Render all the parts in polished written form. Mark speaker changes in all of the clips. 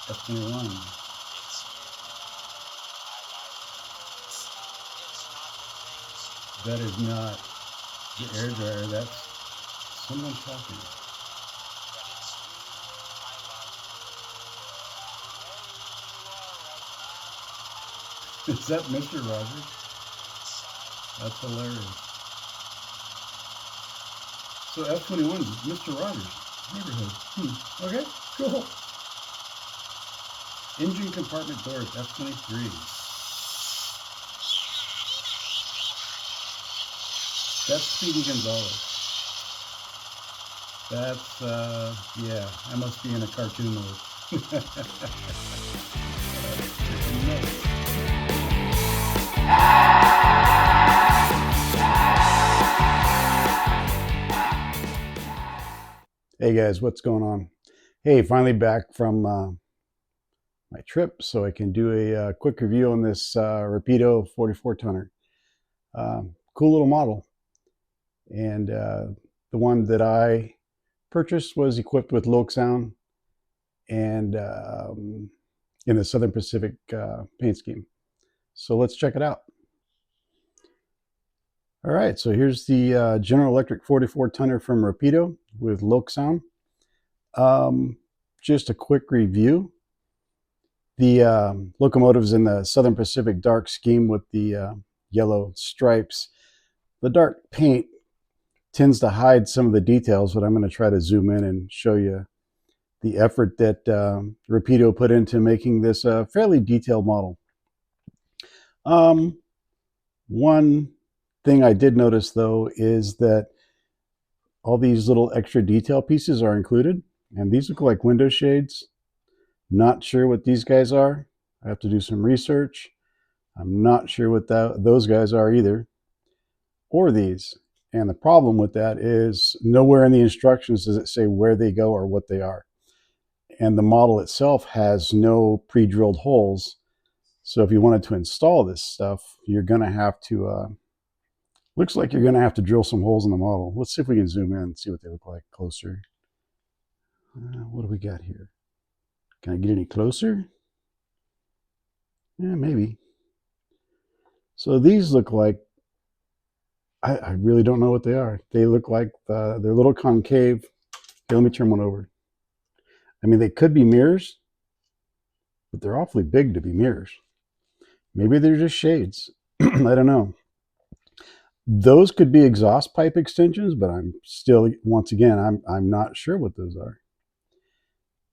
Speaker 1: F21. That is not the air dryer, that's someone talking. Is that Mr. Rogers? That's hilarious. So F21 is Mr. Rogers' neighborhood. Okay, cool. Engine compartment doors, F23. That's Speedy Gonzalez. That's, yeah, I must be in a cartoon mode. Hey guys, what's going on? Hey, finally back from my trip, so I can do a quick review on this Rapido 44 tonner. Cool little model. And the one that I purchased was equipped with LokSound and in the Southern Pacific paint scheme. So let's check it out. All right, so here's the General Electric 44 tonner from Rapido with LokSound. Just a quick review. The locomotive's in the Southern Pacific dark scheme with the yellow stripes. The dark paint tends to hide some of the details, but I'm going to try to zoom in and show you the effort that Rapido put into making this a fairly detailed model. One thing I did notice though is that all these little extra detail pieces are included, and these look like window shades. Not sure what these guys are. I have to do some research. I'm not sure what those guys are either, or these. And the problem with that is nowhere in the instructions does it say where they go or what they are. And the model itself has no pre-drilled holes. So if you wanted to install this stuff, you're going to have to, looks like you're going to have to drill some holes in the model. Let's see if we can zoom in and see what they look like closer. What do we got here? Can I get any closer? Yeah, maybe. So these look like, I really don't know what they are. They look like they're a little concave. Here, let me turn one over. I mean, they could be mirrors, but they're awfully big to be mirrors. Maybe they're just shades. I don't know. Those could be exhaust pipe extensions, but I'm still, once again, I'm not sure what those are.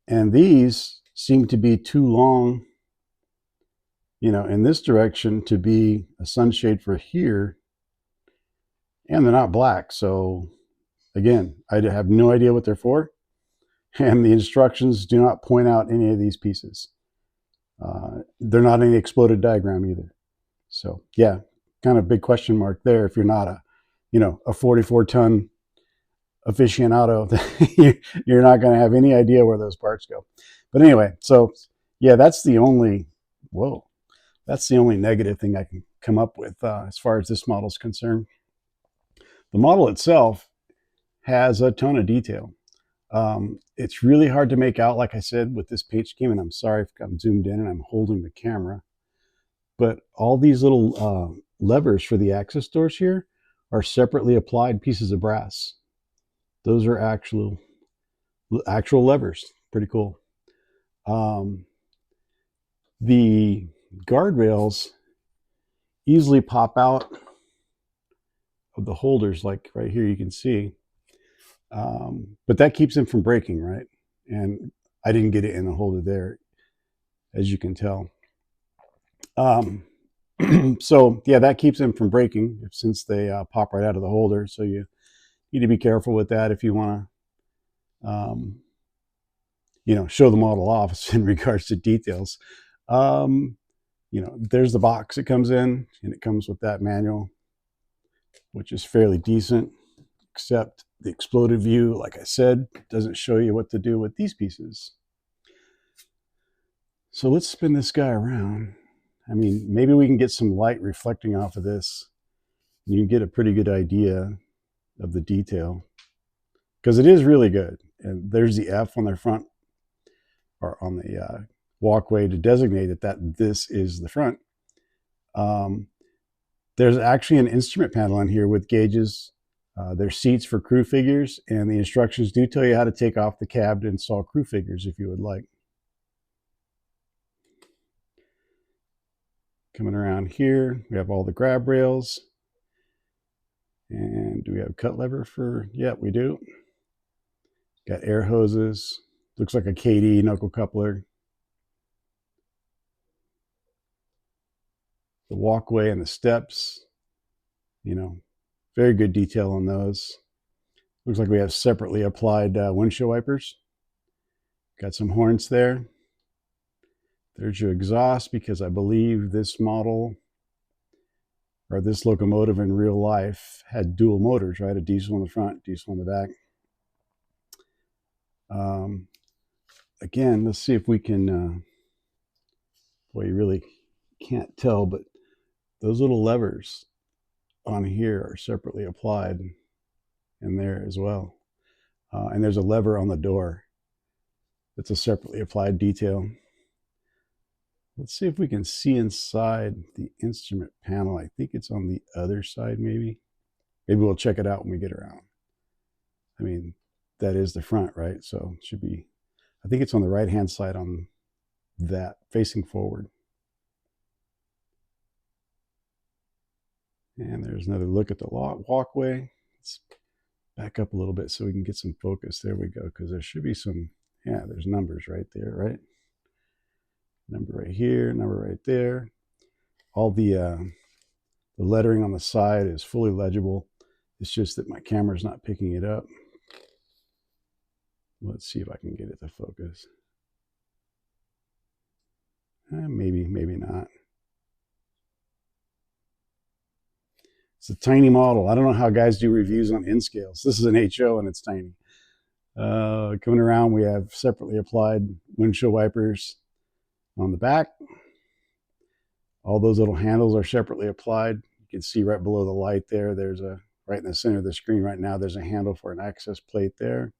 Speaker 1: And these seem to be too long, you know, in this direction to be a sunshade for here. And they're not black. So again, I have no idea what they're for. And the instructions do not point out any of these pieces. They're not in the exploded diagram either. So yeah, kind of big question mark there. If you're not a, you know, a 44-ton aficionado, you're not going to have any idea where those parts go. But anyway, so yeah, that's the only, that's the only negative thing I can come up with as far as this model is concerned. The model itself has a ton of detail. It's really hard to make out, like I said, with this paint scheme, and I'm sorry if I'm zoomed in and I'm holding the camera, but all these little levers for the access doors here are separately applied pieces of brass. Those are actual levers. Pretty cool. The guardrails easily pop out of the holders, like right here you can see. But that keeps them from breaking, right? And I didn't get it in the holder there, as you can tell. So yeah, that keeps them from breaking since they pop right out of the holder. So you need to be careful with that if you want to, you know, show the model off in regards to details. You know, there's the box it comes in, and it comes with that manual, which is fairly decent, except the exploded view, like I said, doesn't show you what to do with these pieces. So let's spin this guy around. I mean, maybe we can get some light reflecting off of this. You can get a pretty good idea of the detail, because it is really good. And there's the F on their front, or on the walkway to designate that this is the front. There's actually an instrument panel in here with gauges. There's seats for crew figures, and the instructions do tell you how to take off the cab to install crew figures if you would like. Coming around here, we have all the grab rails. And do we have a cut lever for, yeah, we do. Got air hoses. Looks like a KD knuckle coupler. The walkway and the steps, you know, very good detail on those. Looks like we have separately applied windshield wipers. Got some horns there. There's your exhaust, because I believe this model, or this locomotive in real life, had dual motors, right? A diesel in the front, diesel in the back. Again, let's see if we can, boy, you really can't tell, but those little levers on here are separately applied in there as well. And there's a lever on the door that's a separately applied detail. Let's see if we can see inside the instrument panel. I think it's on the other side, maybe. Maybe we'll check it out when we get around. I mean, that is the front, right? So it should be, I think it's on the right-hand side on that, facing forward. And there's another look at the walkway. Let's back up a little bit so we can get some focus. There we go, because there should be some, yeah, there's numbers right there, right? Number right here, number right there. All the lettering on the side is fully legible. It's just that my camera's not picking it up. Let's see if I can get it to focus. Maybe, maybe not. It's a tiny model. I don't know how guys do reviews on N scales. This is an HO and it's tiny. Coming around, we have separately applied windshield wipers on the back. All those little handles are separately applied. You can see right below the light there, there's a, right in the center of the screen right now, there's a handle for an access plate there.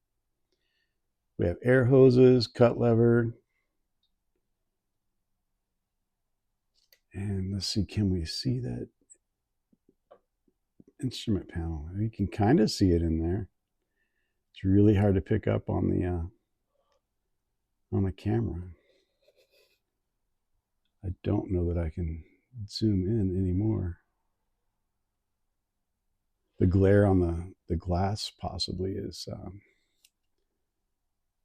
Speaker 1: We have air hoses, cut lever. And let's see, can we see that instrument panel? You can kind of see it in there. It's really hard to pick up on the camera. I don't know that I can zoom in anymore. The glare on the glass possibly is,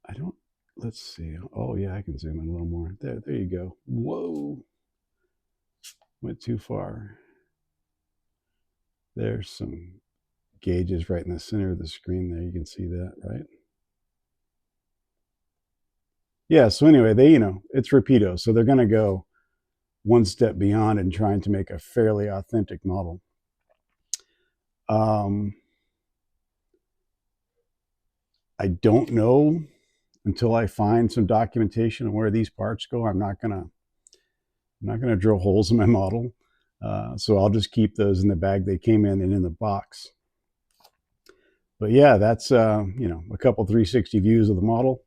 Speaker 1: I don't, let's see. Oh yeah, I can zoom in a little more. There you go. Whoa, went too far. There's some gauges right in the center of the screen there. You can see that, right? Yeah, so anyway, they, it's Rapido, so they're going to go one step beyond in trying to make a fairly authentic model. I don't know until I find some documentation on where these parts go. I'm not gonna drill holes in my model, so I'll just keep those in the bag they came in and in the box. But yeah, that's a couple 360 views of the model.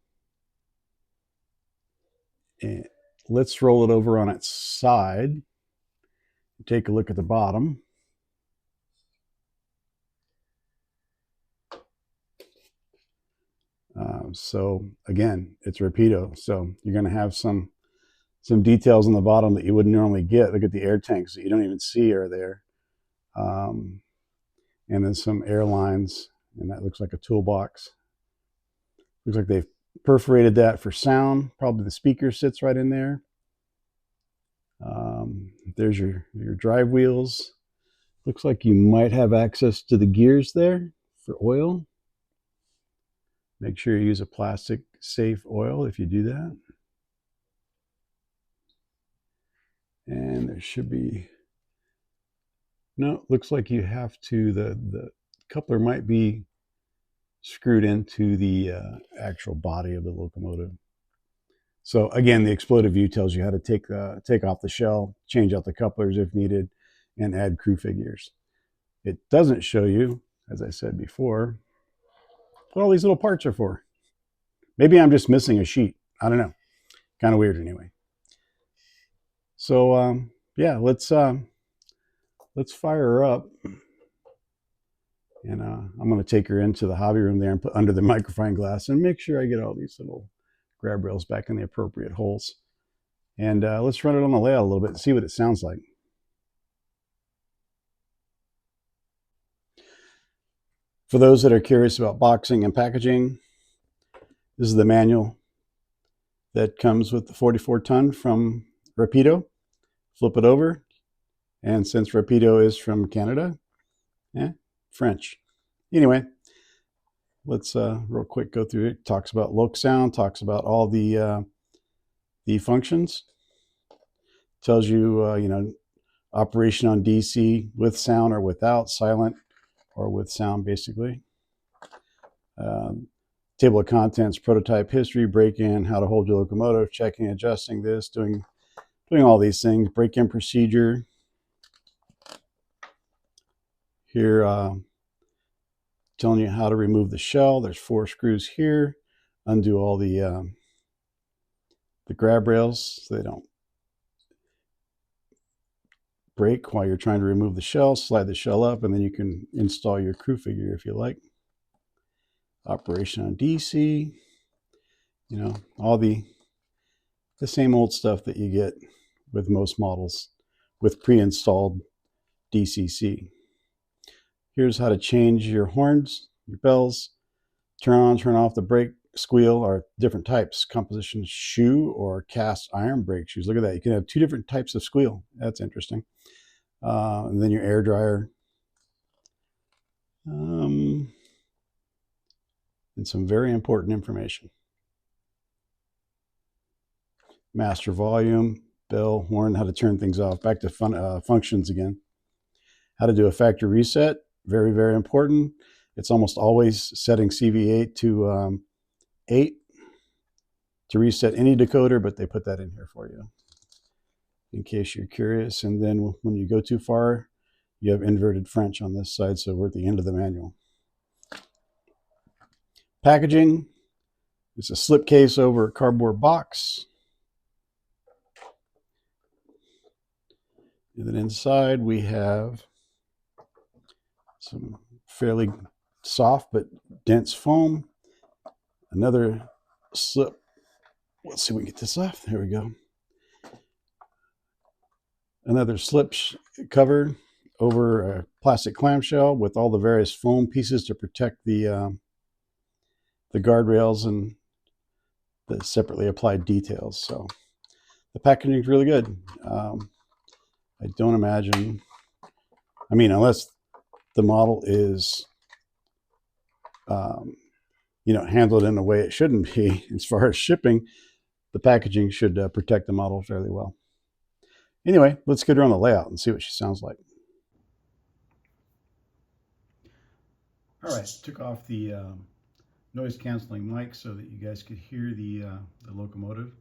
Speaker 1: And let's roll it over on its side. Take a look at the bottom. So again, it's Rapido, so you're going to have some details on the bottom that you wouldn't normally get. Look at the air tanks that you don't even see are there, and then some air lines, and that looks like a toolbox. Looks like they've perforated that for sound. Probably the speaker sits right in there. There's your drive wheels. Looks like you might have access to the gears there for oil. Make sure you use a plastic safe oil if you do that. And there should be, no, looks like you have to, the coupler might be screwed into the actual body of the locomotive. So again, the exploded view tells you how to take off the shell, change out the couplers if needed, and add crew figures. It doesn't show you, as I said before, what all these little parts are for. Maybe I'm just missing a sheet. I don't know. Kind of weird anyway. So yeah, let's fire her up. And I'm going to take her into the hobby room there and put under the microphone glass and make sure I get all these little grab rails back in the appropriate holes. And let's run it on the layout a little bit and see what it sounds like. For those that are curious about boxing and packaging, this is the manual that comes with the 44-ton from Rapido. Flip it over. And since Rapido is from Canada, French. Anyway, let's real quick go through it. Talks about LokSound, talks about all the functions. Tells you, you know, operation on DC with sound or without, silent or with sound, basically. Table of contents, prototype history, break-in, how to hold your locomotive, checking, adjusting this, doing all these things, break-in procedure. Here, telling you how to remove the shell. There's 4 screws here. Undo all the grab rails so they don't break while you're trying to remove the shell. Slide the shell up, and then you can install your crew figure if you like. Operation on DC. You know, all the same old stuff that you get with most models with pre-installed DCC. Here's how to change your horns, your bells, turn on, turn off the brake squeal, or different types, composition shoe or cast iron brake shoes. Look at that. You can have 2 different types of squeal. That's interesting. And then your air dryer. And some very important information. Master volume, bell, horn, how to turn things off. Back to functions again. How to do a factory reset. Very, very important. It's almost always setting CV8 to 8 to reset any decoder, but they put that in here for you in case you're curious. And then when you go too far, you have inverted French on this side, so we're at the end of the manual. Packaging. It's a slip case over a cardboard box. And then inside we have some fairly soft but dense foam. Another slip. Let's see if we can get this off. There we go. Another slip cover over a plastic clamshell with all the various foam pieces to protect the guardrails and the separately applied details. So the packaging is really good. I don't imagine, I mean, unless the model is, you know, handled in a way it shouldn't be as far as shipping, the packaging should protect the model fairly well. Anyway, let's get her on the layout and see what she sounds like. All right, took off the noise canceling mic so that you guys could hear the locomotive.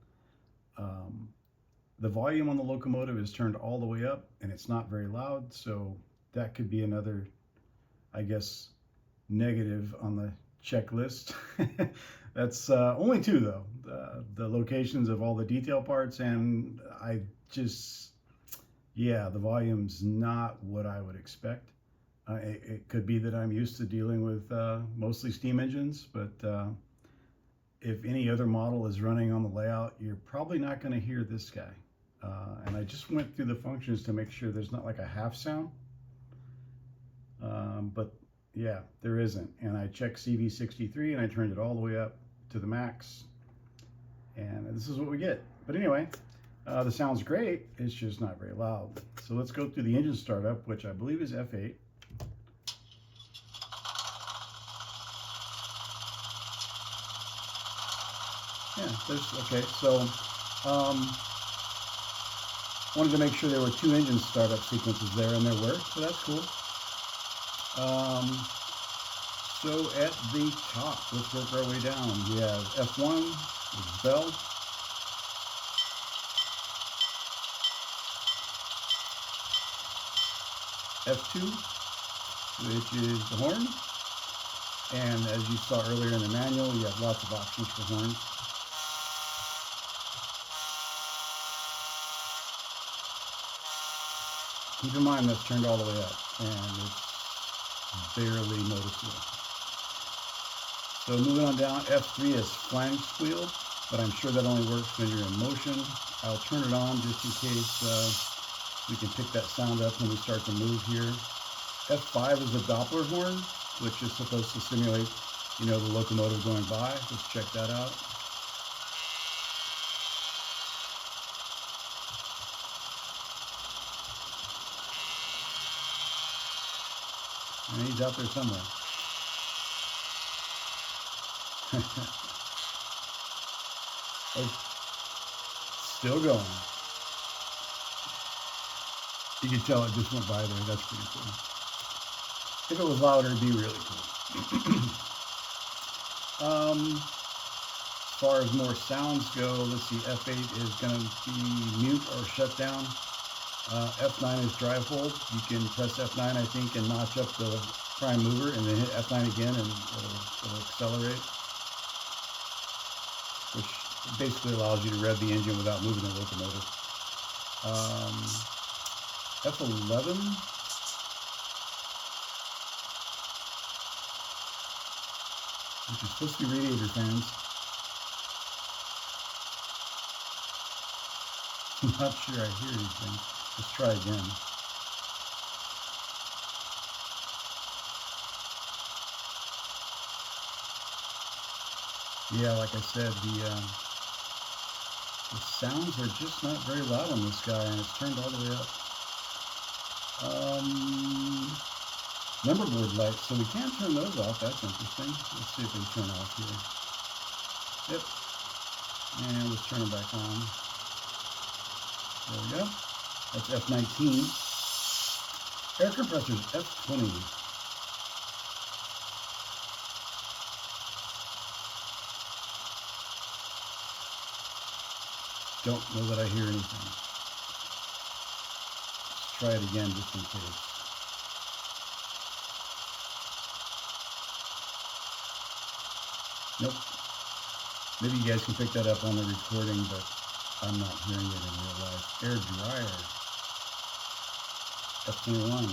Speaker 1: The volume on the locomotive is turned all the way up and it's not very loud, so that could be another, I guess, negative on the checklist. That's only 2 though, the locations of all the detail parts, and I just, yeah, the volume's not what I would expect. It could be that I'm used to dealing with mostly steam engines, but if any other model is running on the layout, you're probably not going to hear this guy. And I just went through the functions to make sure there's not like a half sound. But yeah, there isn't. And I checked CV63 and I turned it all the way up to the max. And this is what we get. But anyway, the sound's great. It's just not very loud. So let's go through the engine startup, which I believe is F8. Yeah, okay. So wanted to make sure there were 2 engine startup sequences there, and there were, so that's cool. So at the top, let's work our way down. We have F1, which is bell. F2, which is the horn. And as you saw earlier in the manual, you have lots of options for horns. Keep in mind that's turned all the way up, and it's barely noticeable. So moving on down, F3 is flange squeal, but I'm sure that only works when you're in motion. I'll turn it on just in case we can pick that sound up when we start to move here. F5 is a Doppler horn, which is supposed to simulate, you know, the locomotive going by. Let's check that out. And he's out there somewhere. Oh, still going. You can tell it just went by there. That's pretty cool. If it was louder, it'd be really cool. As far as more sounds go, let's see, F8 is going to be mute or shut down. F9 is drive hold. You can press F9, I think, and notch up the prime mover, and then hit F9 again, and it'll accelerate, which basically allows you to rev the engine without moving the locomotive. F11, which is supposed to be radiator fans. I'm not sure I hear anything. Let's try again. Yeah, like I said, the sounds are just not very loud on this guy, and it's turned all the way up. Number board lights, so we can turn those off. That's interesting. Let's see if they turn off here. Yep. And let's turn them back on. There we go. That's F19. Air compressors, F20. Don't know that I hear anything. Let's try it again just in case. Nope. Maybe you guys can pick that up on the recording, but I'm not hearing it in real life. Air dryer. F21.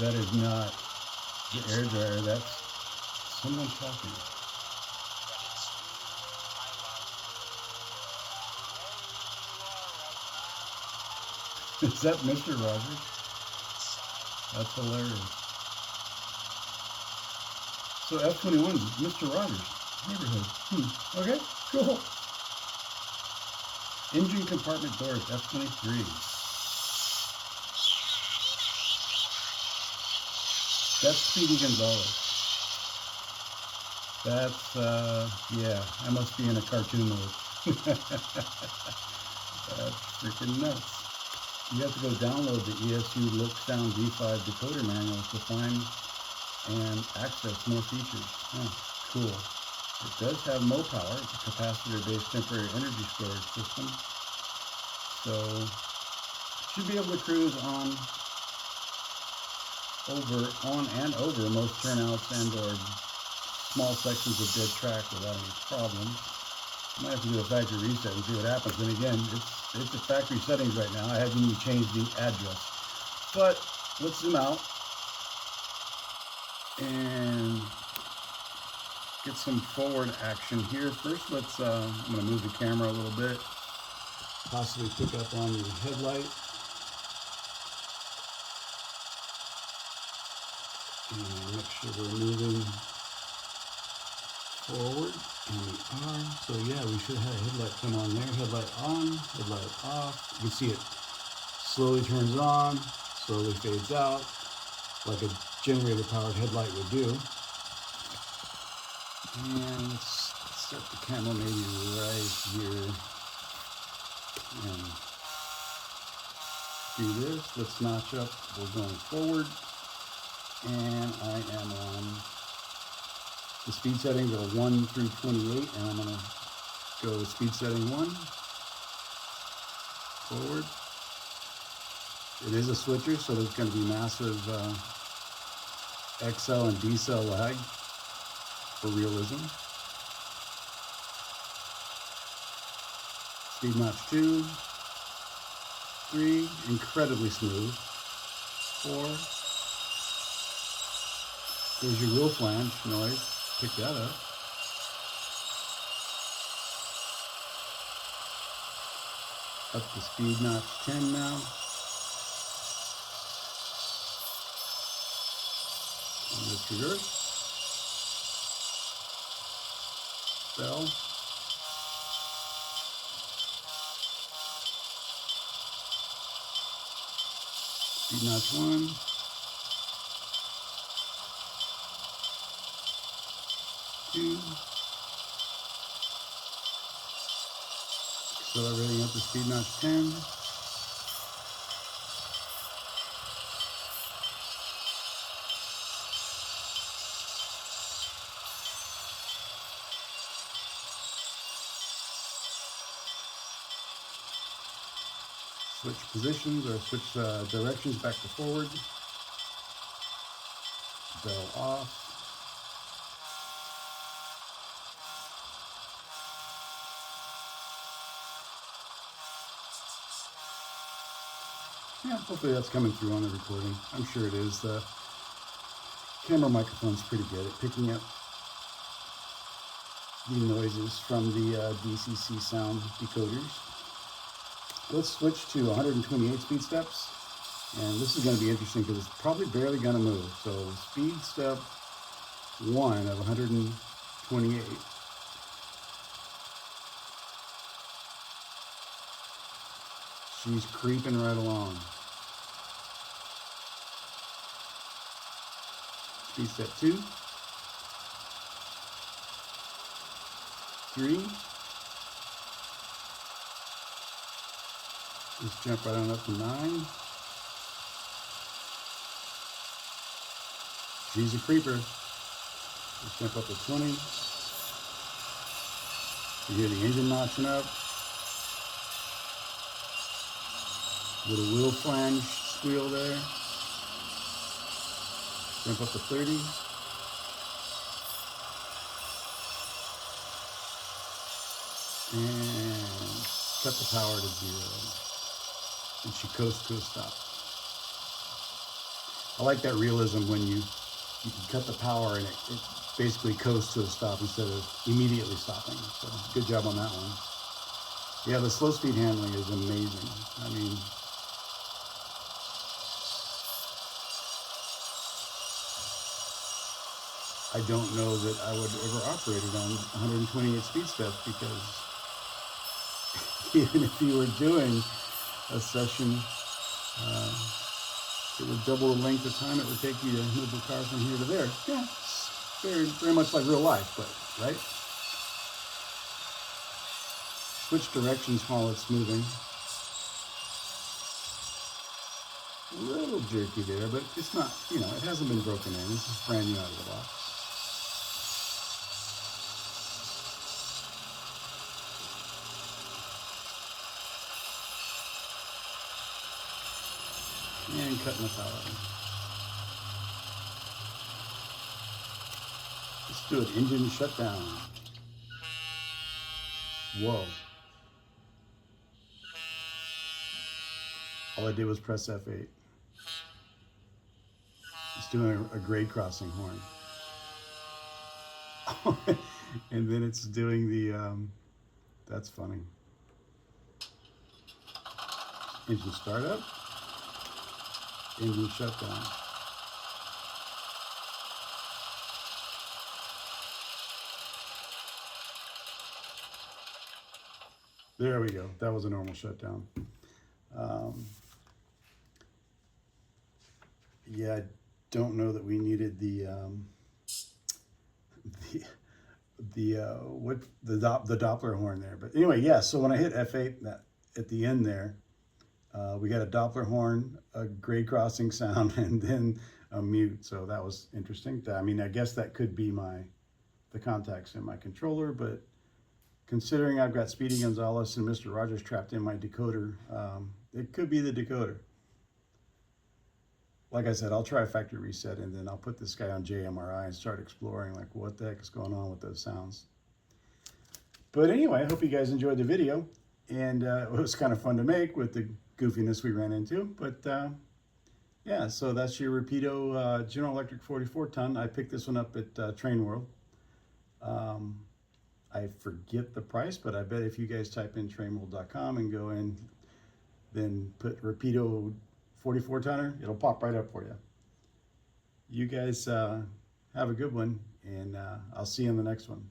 Speaker 1: That is not the air dryer, that's someone talking. Is that Mr. Rogers? That's hilarious. So F21 is Mr. Rogers' neighborhood. Okay, cool. Engine compartment doors, F23. That's Speedy Gonzalez. That's, yeah, I must be in a cartoon mode. That's freaking nuts. You have to go download the ESU LokSound V5 decoder manual to find and access more features. Oh, cool. It does have MoPower. It's a capacitor-based temporary energy storage system. So, should be able to cruise on and over most turnouts and or small sections of dead track without any problems. Might have to do a factory reset and see what happens. And again, it's at factory settings right now. I haven't even changed the address. But let's zoom out and get some forward action here. First, let's I'm going to move the camera a little bit, possibly pick up on the headlight. And make sure we're moving forward, and we are. So yeah, we should have a headlight come on there. Headlight on, headlight off. You can see it slowly turns on, slowly fades out, like a generator powered headlight would do. And let's set the camera maybe right here and do this. Let's notch up. We're going forward, and I am on the speed settings are 1 through 28, and I'm going to go with speed setting 1. Forward. It is a switcher, so there's going to be massive XL and decel lag for realism. Speed notch 2, 3, incredibly smooth. 4, there's your wheel flange noise, pick that up. Up to speed notch 10 now. And let's reverse. Bell. Speed notch 1. 2. Accelerating up to speed notch 10. Switch positions or switch directions back to forward. Bell off. Yeah, hopefully that's coming through on the recording. I'm sure it is. The camera microphone's pretty good at picking up the noises from the DCC sound decoders. Let's switch to 128 speed steps. And this is going to be interesting because it's probably barely going to move. So speed step 1 of 128. She's creeping right along. Speed step 2. 3. Let's jump right on up to 9. She's a creeper. Let's jump up to 20. You hear the engine notching up. Little wheel flange squeal there. Jump up to 30. And cut the power to 0. And she coasts to a stop. I like that realism when you can cut the power and it basically coasts to a stop instead of immediately stopping. So good job on that one. Yeah, the slow speed handling is amazing. I mean, I don't know that I would ever operate it on 128 speed steps because even if you were doing a session, it would double the length of time it would take you to move the car from here to there. Yeah, it's very, very much like real life, but right? Switch directions while it's moving. A little jerky there, but it's not, you know, it hasn't been broken in. This is brand new out of the box. And cutting the power. Let's do an engine shutdown. Whoa. All I did was press F8. It's doing a grade crossing horn. And then it's doing the, that's funny. Engine startup. Engine shutdown. There we go. That was a normal shutdown. Yeah, I don't know that we needed the Doppler horn there, but anyway, yeah. So when I hit F8, that at the end there, we got a Doppler horn, a grade crossing sound, and then a mute. So that was interesting. I mean, I guess that could be the contacts in my controller, but considering I've got Speedy Gonzalez and Mr. Rogers trapped in my decoder, it could be the decoder. Like I said, I'll try a factory reset and then I'll put this guy on JMRI and start exploring like what the heck is going on with those sounds. But anyway, I hope you guys enjoyed the video. And it was kind of fun to make with the goofiness we ran into. But yeah, so that's your Rapido General Electric 44 ton. I picked this one up at Train World. I forget the price, but I bet if you guys type in trainworld.com and go in, then put Rapido 44 tonner, it'll pop right up for you. You guys have a good one, and I'll see you in the next one.